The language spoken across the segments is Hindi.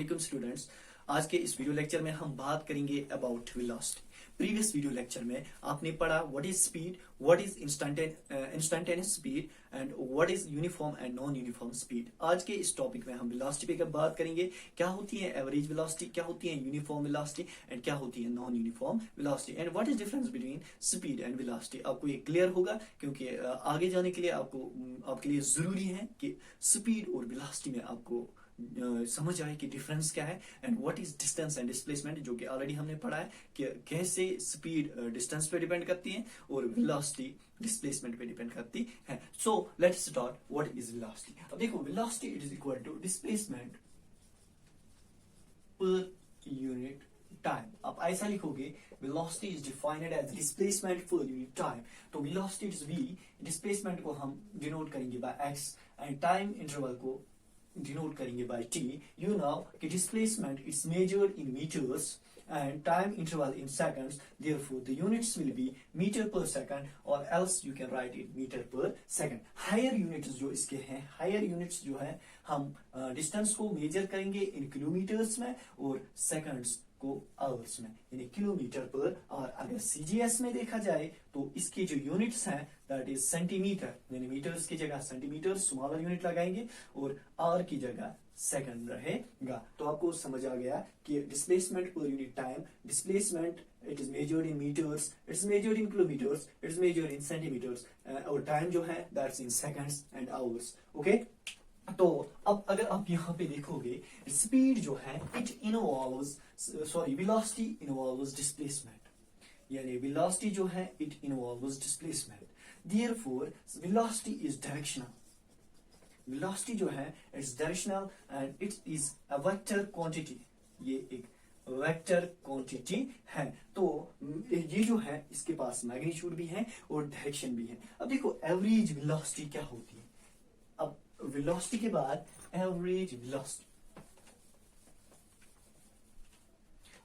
वालेकुम स्टूडेंट्स। आज के इस वीडियो लेक्चर में हम बात करेंगे about velocity. Previous video lecture में आपने पढ़ा what is speed, what is instantaneous speed and what is uniform and non uniform speed. आज के इस टॉपिक में हम वेलोसिटी पे बात करेंगे। क्या होती है एवरेज वेलोसिटी, क्या होती है यूनिफॉर्म वेलोसिटी एंड क्या होती है non uniform velocity and what is difference between speed and velocity. आपको ये क्लियर होगा क्योंकि आगे जाने के लिए आपके लिए जरूरी है कि स्पीड और वेलोसिटी में आपको समझ आए कि डिफरेंस क्या है and what is distance and displacement, जो कि ऑलरेडी हमने पढ़ा है कि कैसे स्पीड डिस्टेंस पे डिपेंड करती है और वेलोसिटी डिस्प्लेसमेंट पे डिपेंड करती है। So let's start what is velocity. अब देखो velocity it is equal to displacement per unit time. आप ऐसा लिखोगे velocity is defined as displacement per unit time. तो वेलोसिटी इज v, डिस्प्लेसमेंट को हम डिनोट करेंगे by x and time interval को डिनोट करेंगे बाय t। यू नो कि displacement it's measured in meters and time interval in seconds, therefore the units will be meter per second or else you can write it meter per second. higher units जो इसके हैं, higher units जो है हम distance को measure करेंगे इन किलोमीटर्स में और seconds को आवर्स में, यानी किलोमीटर पर। और अगर CGS में देखा जाए तो इसके जो यूनिट्स हैं दैट इज सेंटीमीटर, यानी मीटर्स की जगह सेंटीमीटर स्मॉलर यूनिट लगाएंगे और आवर की जगह सेकंड रहेगा। तो आपको समझ आ गया कि displacement per unit time, displacement it is measured in meters, it's measured in kilometers, it's measured in centimeters और टाइम जो है that's in seconds and hours. Okay, तो अब अगर आप यहाँ पे देखोगे स्पीड जो है it involves velocity involves displacement, यानी वेलोसिटी जो है it involves displacement, therefore velocity is directional. Velocity जो है it's directional and it is a vector quantity, ये एक वेक्टर क्वांटिटी है। तो ये जो है इसके पास मैग्नीट्यूड भी है और डायरेक्शन भी है। अब देखो एवरेज वेलोसिटी क्या होती है। अब वेलोसिटी के बाद एवरेज वेलोसिटी,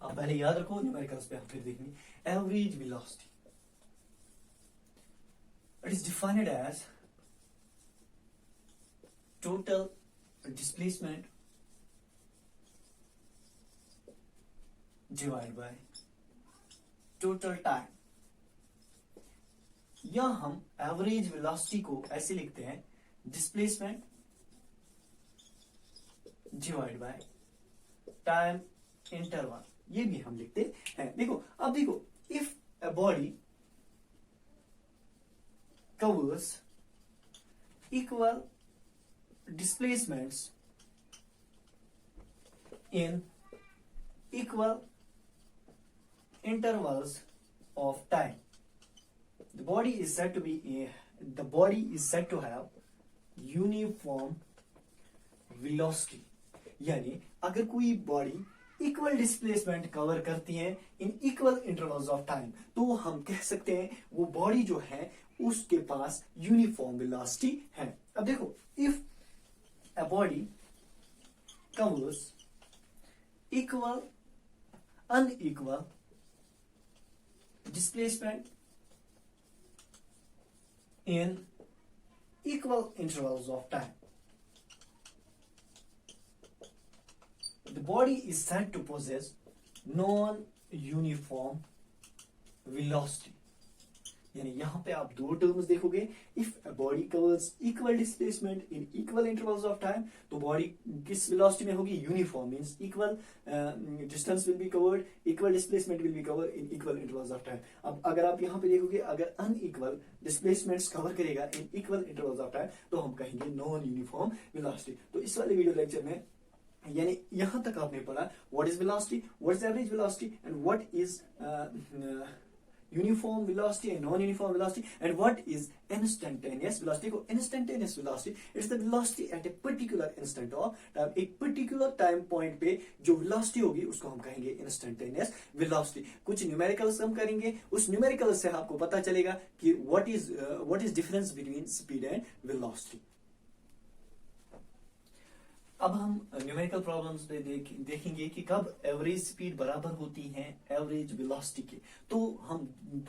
अब पहले याद रखो न्यूमेरिकल्स पे हम फिर देखेंगे। Average velocity it is defined as total displacement divided by total time, या हम एवरेज वेलोसिटी को ऐसे लिखते हैं displacement divide by time interval, ये भी हम लिखते हैं। देखो अब देखो if a body covers equal displacements in equal intervals of time, the body is said to have uniform velocity। यानी अगर कोई बॉडी इक्वल डिस्प्लेसमेंट कवर करती है in equal intervals of time तो हम कह सकते हैं वो बॉडी जो है उसके पास यूनिफॉर्म वेलोसिटी है। अब देखो if a body covers equal unequal displacement in equal intervals of time, the body is said to possess non-uniform velocity। यानी यहाँ पे आप दो टर्म्स देखोगे, if body covers equal displacement in equal intervals of time तो बॉडी किस वेलोसिटी में होगी, uniform, means equal distance will be covered, equal displacement will be covered in equal intervals of time. अब अगर आप यहाँ पे देखोगे अगर अनइक्वल डिस्प्लेसमेंट्स कवर करेगा in equal intervals of time तो हम कहेंगे नॉन यूनिफॉर्म वेलोसिटी। तो इस वाले वीडियो लेक्चर में यानी यहां तक आपने पढ़ा what is velocity, what is average velocity and what is uniform velocity and non-uniform velocity and what is instantaneous velocity। को instantaneous velocity it's the velocity at a particular instant of time, एक particular time point पे जो velocity होगी उसको हम कहेंगे instantaneous velocity। कुछ न्यूमेरिकल्स हम करेंगे, उस न्यूमेरिकल्स से आपको पता चलेगा कि what is difference between speed and velocity। अब हम न्यूमेरिकल प्रॉब्लम्स पे देखेंगे कि कब एवरेज स्पीड बराबर होती है एवरेज वेलोसिटी के। तो हम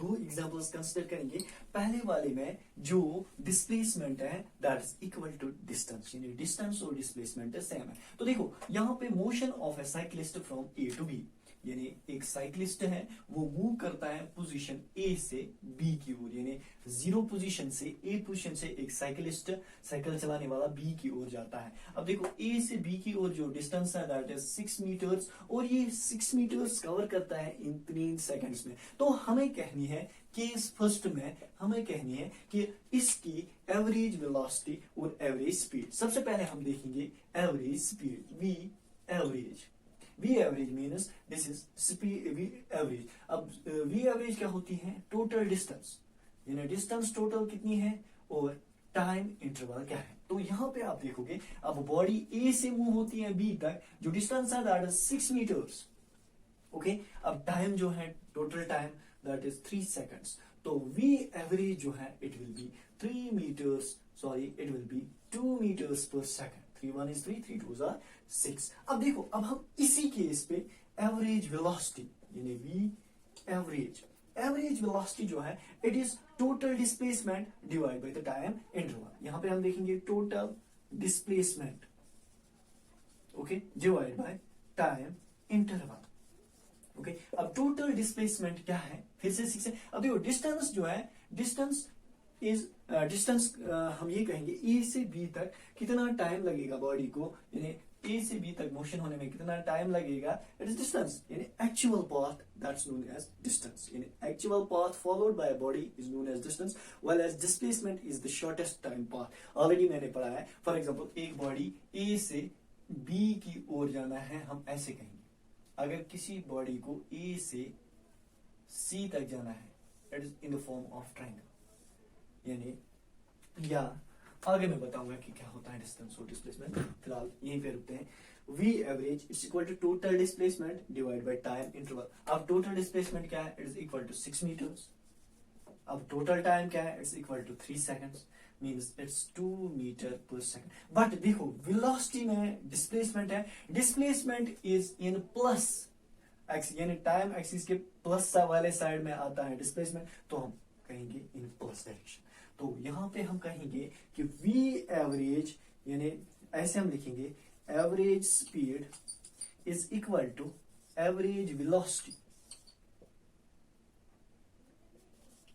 दो एग्जांपल्स कंसीडर करेंगे। पहले वाले में जो डिस्प्लेसमेंट है that is equal to distance, यानी डिस्टेंस और डिस्प्लेसमेंट सेम है। तो देखो यहाँ पे motion of a cyclist from A to B, यानी एक साइक्लिस्ट है वो मूव करता है पोजीशन ए से बी की ओर, यानी जीरो पोजीशन से ए पोजीशन से एक साइकिलिस्ट साइकिल चलाने वाला बी की ओर जाता है। अब देखो ए से बी की ओर जो डिस्टेंस है दैट इज 6 मीटर्स, और ये 6 मीटर्स कवर करता है इन 3 सेकंड्स में। तो हमें कहनी है केस फर्स्ट में हमें कहनी है कि इसकी एवरेज वेलोसिटी और एवरेज स्पीड। सबसे पहले हम देखेंगे average speed, V average. V average means this is speed V average। अब V average क्या होती है? टोटल डिस्टेंस, यानी डिस्टेंस टोटल कितनी है और टाइम इंटरवल क्या है। तो यहाँ पे आप देखोगे अब बॉडी A से मूव होती है B तक, जो डिस्टेंस है दैट इज 6 मीटर्स। ओके, अब टाइम जो है total time that is 3 seconds. तो V average जो है it will be 3 meters, sorry it will be 2 meters per second. 3 1 is 3, 3 2 are 6। अब देखो अब हम इसी केस पे एवरेज वेलोसिटी यानी वी एवरेज, एवरेज वेलोसिटी जो है it is total displacement divide by the time interval. यहां पे हम देखेंगे total displacement, okay, divide by time interval. Okay, अब टोटल डिस्प्लेसमेंट क्या है, फिर से 6 है। अब देखो डिस्टेंस जो है, डिस्टेंस इज डिस्टेंस हम ये कहेंगे ए से बी तक कितना टाइम लगेगा बॉडी को, यानी ए से बी तक मोशन होने में कितना टाइम लगेगा, इट इज डिस्टेंस, यानी actual path that's known as distance, यानी actual path followed by body is known as distance, while as displacement is the shortest time path. Already मैंने पढ़ा है। फॉर एग्जांपल एक बॉडी ए से बी की ओर जाना है, हम ऐसे कहेंगे। अगर किसी बॉडी को ए से सी तक जाना है, it is in the form of triangle, यानी या आगे मैं बताऊंगा कि क्या होता है डिस्टेंस और डिस्प्लेसमेंट। फिलहाल यहीं पे रुकते हैं। V average is equal to total displacement divide by time interval. अब टोटल डिस्प्लेसमेंट क्या है, it is equal to 6 meters. अब टोटल टाइम क्या है, it's equal to 3 seconds, means it's 2 meter पर सेकंड। बट देखो वेलोसिटी में डिस्प्लेसमेंट है, displacement is in plus X, यानी टाइम एक्सिस के प्लस वाले साइड में आता है डिस्प्लेसमेंट, तो हम कहेंगे इन प्लस डायरेक्शन। तो यहां पे हम कहेंगे कि V एवरेज, यानी ऐसे हम लिखेंगे average speed is equal to average velocity.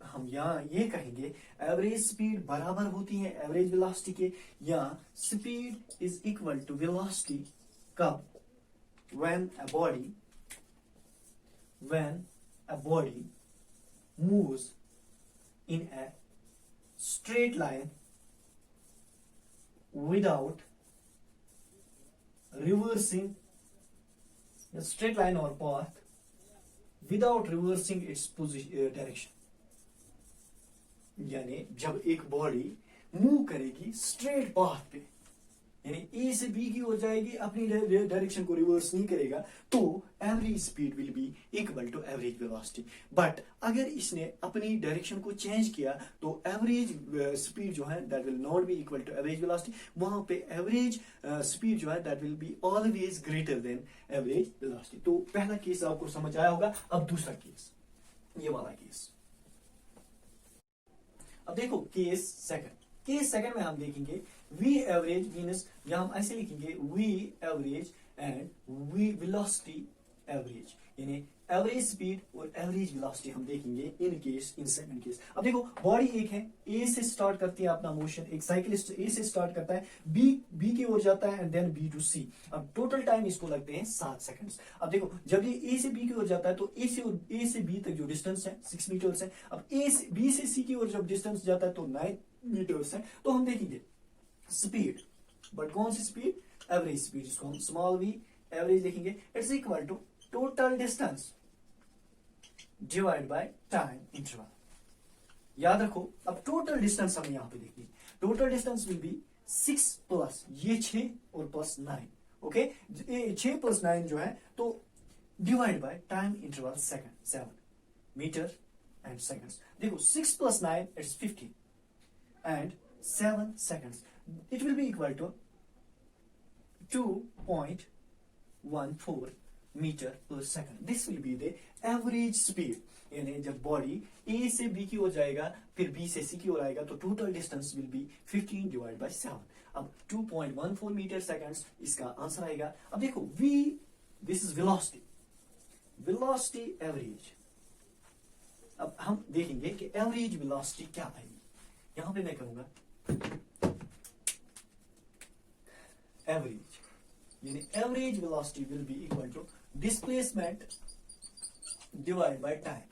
हम यहां ये कहेंगे एवरेज स्पीड बराबर होती है एवरेज वेलोसिटी के, या speed is equal to velocity कब, when a body moves in a straight line without reversing the straight line or path without reversing its direction। यानी जब एक बॉडी मूव करेगी स्ट्रेट पाथ पे, यानी ए से बी की ओर जाएगी, अपनी डायरेक्शन को रिवर्स नहीं करेगा, तो average speed will be equal to average velocity. But अगर इसने अपनी डायरेक्शन को चेंज किया तो एवरेज स्पीड जो है that will not be equal to average velocity. वहां पे एवरेज स्पीड जो है that will be always greater than average velocity. तो पहला केस आपको समझ आया होगा। अब दूसरा केस, ये वाला केस। अब देखो केस सेकंड। केस सेकंड में हम देखेंगे V एवरेज मीन्स, यहां हम ऐसे लिखेंगे V average and V velocity average, यानी एवरेज स्पीड और एवरेज वेलोसिटी हम देखेंगे in case, in second case. अब देखो बॉडी एक है, ए से स्टार्ट करती है अपना मोशन, एक साइकिलिस्ट ए से स्टार्ट करता है, बी की ओर जाता है एंड देन बी टू सी। अब टोटल टाइम इसको लगते हैं 7 सेकंड्स। अब देखो जब ये ए से बी की ओर जाता है तो ए से बी तक जो डिस्टेंस है 6 मीटर्स है। अब बी से सी की ओर जब डिस्टेंस जाता है तो 9 मीटर्स है। तो हम देखेंगे स्पीड, बट कौन सी स्पीड, एवरेज स्पीड, जिसको हम स्मॉल वी एवरेज लिखेंगे, it's equal to total distance divide by time interval. याद रखो अब टोटल डिस्टेंस हम यहां पे देखेंगे, total distance will be 6 plus ये 6 और प्लस 9, ओके, 6 प्लस 9 जो है, तो divide by time interval second, 7 metre and seconds. देखो 6 प्लस 9 it's 15 and 7 seconds. It will be equal to 2.14 metre पर second. This will be the average speed, यानी जब बॉडी ए से बी की ओर जाएगा फिर बी से सी की ओर आएगा तो total distance will B 15 divide by 7। अब 2.14 मीटर सेकंड्स इसका आंसर आएगा। अब देखो V, this is velocity, velocity average. अब हम देखेंगे कि एवरेज वेलोसिटी क्या आएगी। यहां पे मैं कहूंगा एवरेज, यानी average velocity will be equal to displacement divide by time.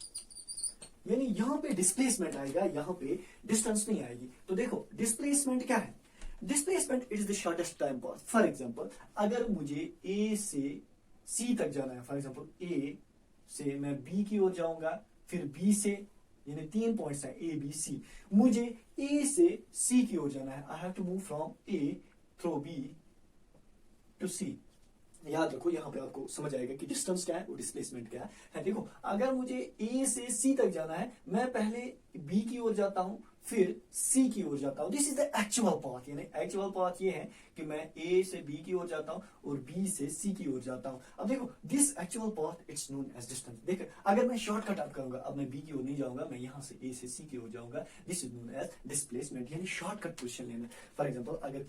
यानी यहां पे डिस्प्लेसमेंट आएगा, यहां पे डिस्टेंस नहीं आएगी। तो देखो डिस्प्लेसमेंट क्या है, displacement is the shortest time path. For example अगर मुझे ए से सी तक जाना है, फॉर एग्जांपल ए से मैं बी की ओर जाऊंगा, फिर बी से, यानी 3 पॉइंट्स है ए बी सी, मुझे ए से सी की ओर जाना है। I have to move from A through B to C. याद रखो यहां पे आपको समझ आएगा कि डिस्टेंस क्या है और डिस्प्लेसमेंट क्या है। देखो अगर मुझे ए से सी तक जाना है, मैं पहले बी की ओर जाता हूं फिर सी की ओर जाता हूं। This is the actual path, यानी एक्चुअल पाथ ये है कि मैं ए से बी की ओर जाता हूं और बी से सी की ओर जाता हूं। अब देखो this actual path it's known as distance. देखो अगर मैं शॉर्टकट अब करूंगा, अब मैं बी की ओर नहीं जाऊंगा, मैं यहां से ए से सी की ओर जाऊंगा, this is known as displacement, यानी शॉर्टकट पोजीशन लेना। फॉर एग्जाम्पल अगर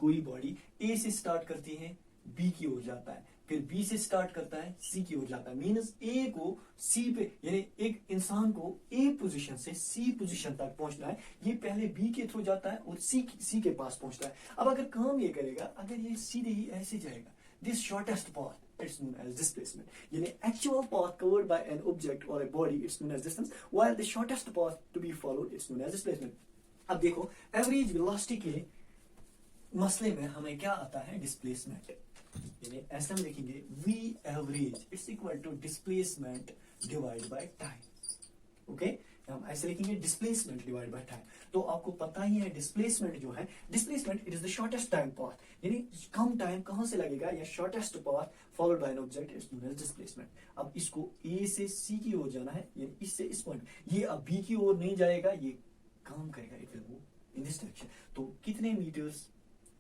कोई बॉडी ए से स्टार्ट करती है बी की ओर जाता है, फिर बी से स्टार्ट करता है सी की ओर जाता है, मींस ए को सी पे, यानी एक इंसान को ए पोजीशन से सी पोजीशन तक पहुंचना है, ये पहले बी के थ्रू जाता है और सी के पास पहुंचता है। अब अगर काम ये करेगा, अगर ये सीधे ही ऐसे जाएगा, this shortest path it's known as displacement, यानी actual path covered by an object और a body it's known as distance, while the shortest path to be followed it's known as displacement. अब देखो एवरेज वेलोसिटी के मसले में हमें क्या आता है, डिस्प्लेसमेंट। यानी ऐसे हम लिखेंगे v average it's equal to displacement divide by time. Okay, हम ऐसे लिखेंगे डिस्प्लेसमेंट डिवाइड बाय टाइम। तो आपको पता ही है डिस्प्लेसमेंट जो है, displacement it is the shortest time path, यानी कम टाइम कहां से लगेगा, या shortest path followed by an object is known as displacement. अब इसको ए से सी की ओर जाना है, यानी इससे इस पॉइंट, ये अब बी की ओर नहीं जाएगा, ये काम करेगा, it will move in this direction. तो कितने meters,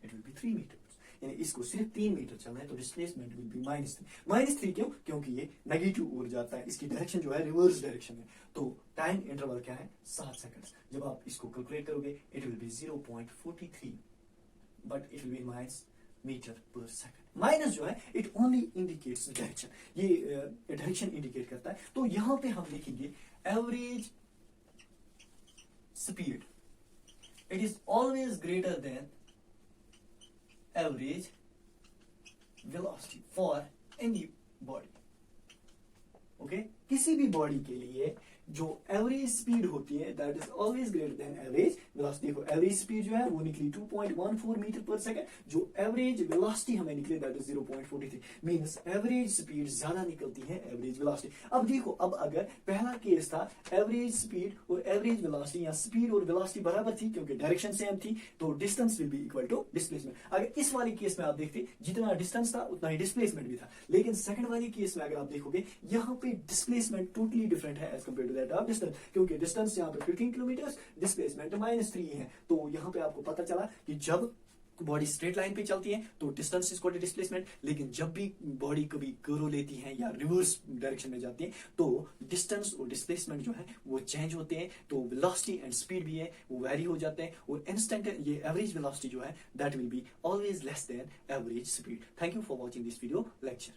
it will be 3 meter, यानी इसको सिर्फ 3 मीटर चलना है, तो डिस्प्लेसमेंट विल बी -3 क्यों, क्योंकि ये नेगेटिव ओर जाता है, इसकी डायरेक्शन जो है रिवर्स डायरेक्शन है। तो टाइम इंटरवल क्या है, 7 सेकंड्स। जब आप इसको कैलकुलेट करोगे it will be 0.43, but it will be minus meter पर सेकंड। माइनस जो है इट ओनली इंडिकेट्स डायरेक्शन, ये डायरेक्शन इंडिकेट करता है। तो यहां पे हम लिखेंगे average speed, it is always greater than average velocity for any body। Okay, किसी भी बॉडी के लिए जो एवरेज स्पीड होती है that is always greater than average velocity. देखो एवरेज स्पीड जो है वो निकली 2.14 मीटर पर सेकंड, जो एवरेज वेलोसिटी हमें निकली that is 0.43, means average speed ज्यादा निकलती है एवरेज वेलोसिटी। अब देखो, अब अगर पहला केस था एवरेज स्पीड और एवरेज वेलोसिटी, या स्पीड और वेलोसिटी बराबर थी क्योंकि डायरेक्शन सेम थी, तो distance will be equal to displacement. अगर इस वाली केस में आप देखते जितना डिस्टेंस था उतना ही डिस्प्लेसमेंट भी था, लेकिन सेकंड वाली केस में अगर आप देखोगे यहाँ पे डिस्प्लेसमेंट टोटली डिफरेंट है as compare to that of distance, क्योंकि डिस्टेंस यहाँ पे 15 किलोमीटर, डिस्प्लेसमेंट -3 है। तो यहाँ पे आपको पता चला कि जब बॉडी स्ट्रेट लाइन पे चलती है तो distance is equal to displacement, लेकिन जब भी बॉडी कभी कर्व लेती है या रिवर्स डायरेक्शन में जाती है तो डिस्टेंस और डिस्प्लेसमेंट जो है वो चेंज होते हैं। तो वेलोसिटी एंड स्पीड भी है वो वेरी हो जाते हैं, और इंस्टेंट ये एवरेज वेलोसिटी जो है that will be always less than average speed. Thank you for watching this video lecture.